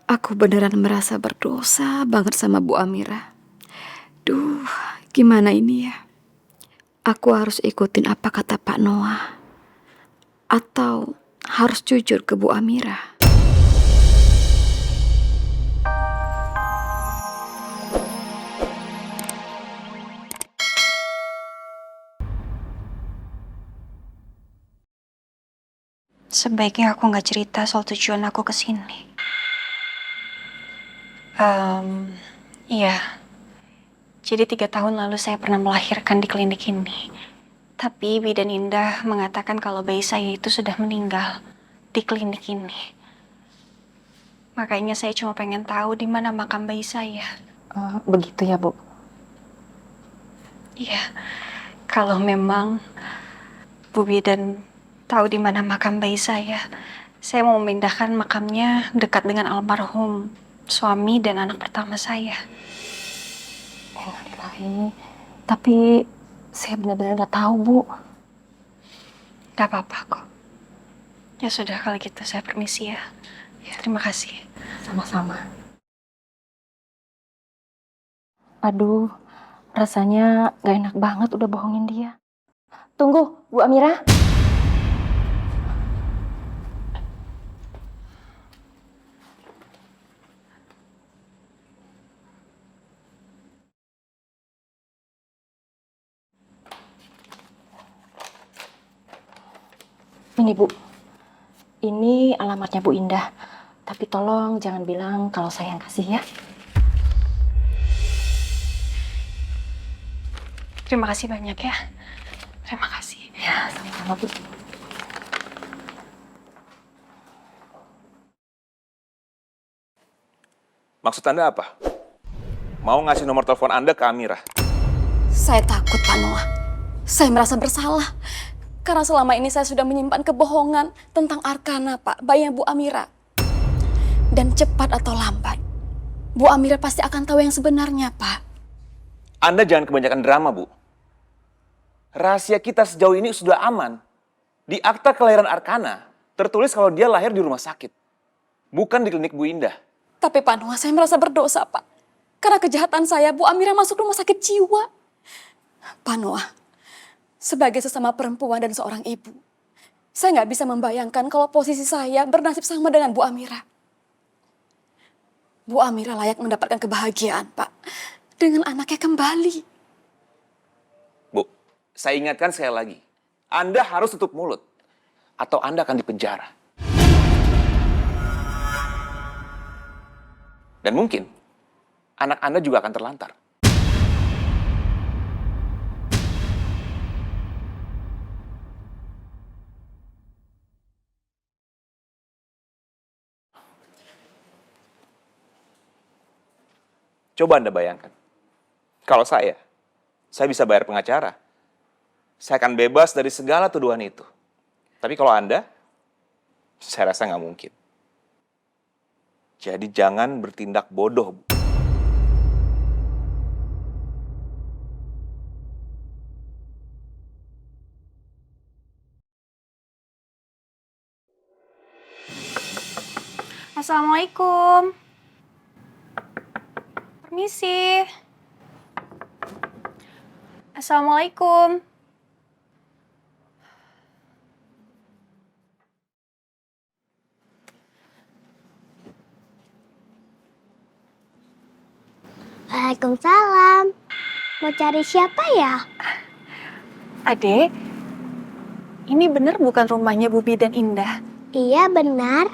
Aku beneran merasa berdosa banget sama Bu Amira. Duh, gimana ini ya? Aku harus ikutin apa kata Pak Noah? Atau harus jujur ke Bu Amira? Sebaiknya aku nggak cerita soal tujuan aku ke sini. Iya. Jadi 3 tahun lalu saya pernah melahirkan di klinik ini. Tapi Bidan Indah mengatakan kalau bayi saya itu sudah meninggal di klinik ini. Makanya saya cuma pengen tahu di mana makam bayi saya. Begitu ya, Bu? Iya. Kalau memang Bu Bidan tahu di mana makam bayi saya mau memindahkan makamnya dekat dengan almarhum suami dan anak pertama saya. Innalillahi. Tapi saya benar-benar nggak tahu, Bu. Gak apa-apa kok. Ya sudah kalau gitu saya permisi ya. Ya, terima kasih. Sama-sama. Aduh, rasanya nggak enak banget udah bohongin dia. Tunggu, Bu Amira. Ini, Bu. Ini alamatnya Bu Indah. Tapi tolong jangan bilang kalau saya yang kasih ya. Terima kasih banyak ya. Terima kasih. Ya, sama-sama, Bu. Maksud Anda apa? Mau ngasih nomor telepon Anda ke Amira? Saya takut, Pak Noah. Saya merasa bersalah. Karena selama ini saya sudah menyimpan kebohongan tentang Arkana, Pak, bayinya Bu Amira. Dan cepat atau lambat, Bu Amira pasti akan tahu yang sebenarnya, Pak. Anda jangan kebanyakan drama, Bu. Rahasia kita sejauh ini sudah aman. Di akta kelahiran Arkana, tertulis kalau dia lahir di rumah sakit. Bukan di klinik Bu Indah. Tapi Pak Noah, saya merasa berdosa, Pak. Karena kejahatan saya, Bu Amira masuk rumah sakit jiwa. Pak Noah, sebagai sesama perempuan dan seorang ibu, saya nggak bisa membayangkan kalau posisi saya bernasib sama dengan Bu Amira. Bu Amira layak mendapatkan kebahagiaan, Pak, dengan anaknya kembali. Bu, saya ingatkan sekali lagi. Anda harus tutup mulut. Atau Anda akan dipenjara. Dan mungkin, anak Anda juga akan terlantar. Coba Anda bayangkan. Kalau saya bisa bayar pengacara. Saya akan bebas dari segala tuduhan itu. Tapi kalau Anda, saya rasa nggak mungkin. Jadi jangan bertindak bodoh, Bu. Assalamualaikum. Permisi. Assalamualaikum. Waalaikumsalam. Mau cari siapa ya? Adek, ini bener bukan rumahnya Bu Bidan Indah? Iya benar.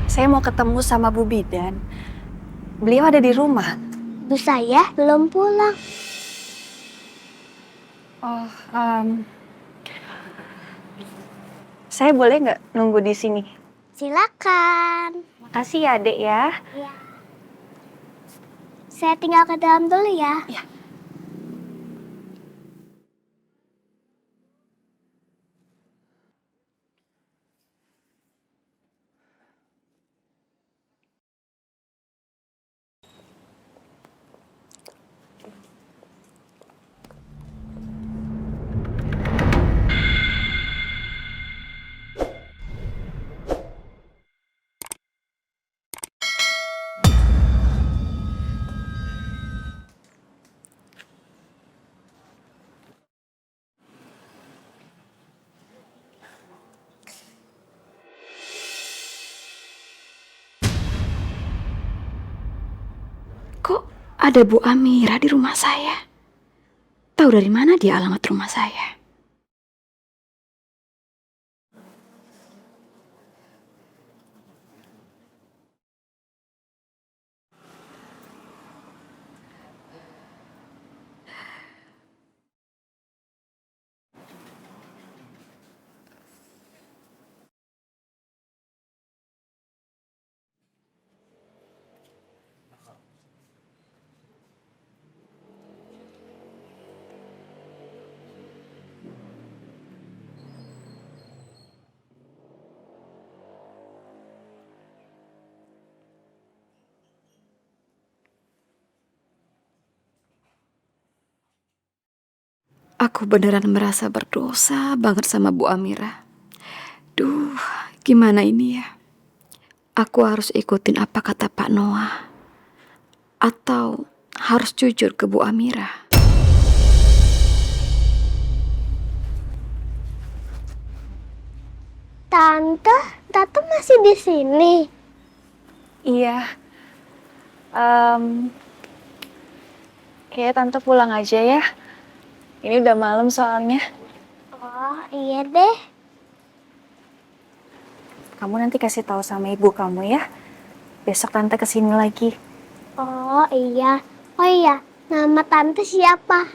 Saya mau ketemu sama Bu Bidan. Beliau ada di rumah. Bu saya belum pulang. Oh, saya boleh nggak nunggu di sini? Silakan. Makasih ya, Adek ya. Iya. Saya tinggal ke dalam dulu ya. Iya. Ada Bu Amira di rumah saya. Tahu dari mana dia alamat rumah saya? Aku beneran merasa berdosa banget sama Bu Amira. Duh, gimana ini ya? Aku harus ikutin apa kata Pak Noah? Atau harus jujur ke Bu Amira? Tante masih di sini. Iya. Kayaknya tante pulang aja ya. Ini udah malam soalnya. Oh, iya deh. Kamu nanti kasih tahu sama ibu kamu ya. Besok tante kesini lagi. Oh, iya. Oh iya, nama tante siapa?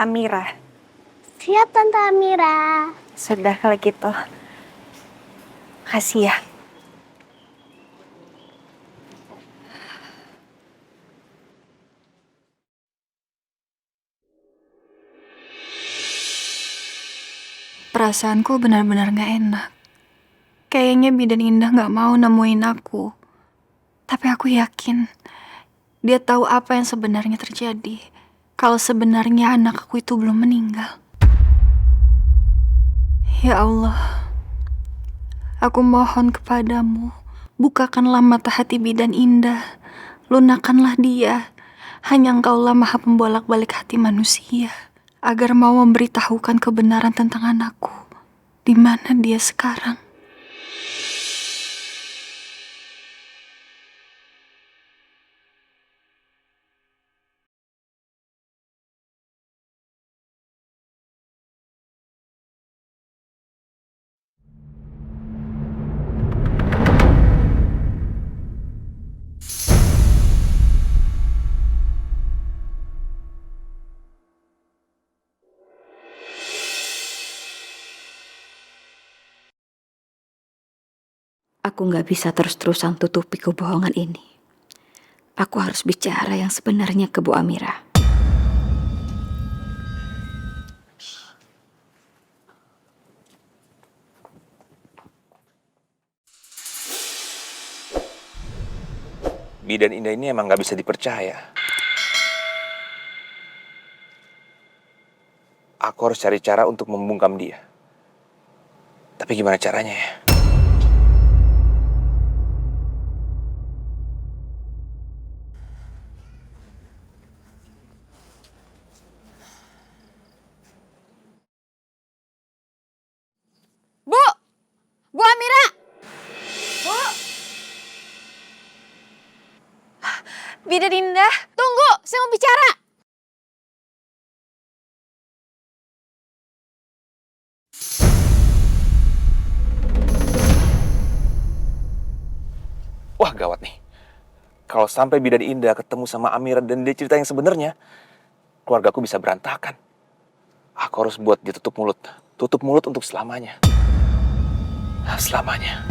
Amira. Siap, Tante Amira. Sudah kalau gitu. Kasih ya. Perasaanku benar-benar gak enak. Kayaknya Bidan Indah gak mau nemuin aku. Tapi aku yakin dia tahu apa yang sebenarnya terjadi. Kalau sebenarnya anak aku itu belum meninggal. Ya Allah, aku mohon kepadamu, bukakanlah mata hati Bidan Indah. Lunakanlah dia. Hanya Engkaulah Maha Pembolak-balik hati manusia. Agar mau memberitahukan kebenaran tentang anakku. Di mana dia sekarang? Aku nggak bisa terus-terusan tutupi kebohongan ini. Aku harus bicara yang sebenarnya ke Bu Amira. Bidan Indah ini emang gak bisa dipercaya. Aku harus cari cara untuk membungkam dia. Tapi gimana caranya ya? Bu! Bu Amira! Bidan Indah. Tunggu, saya mau bicara. Wah gawat nih. Kalau sampai Bidan Indah ketemu sama Amira dan dia cerita yang sebenarnya, keluargaku bisa berantakan. Aku harus buat dia tutup mulut. Tutup mulut untuk selamanya. Selamanya.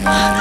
Ah!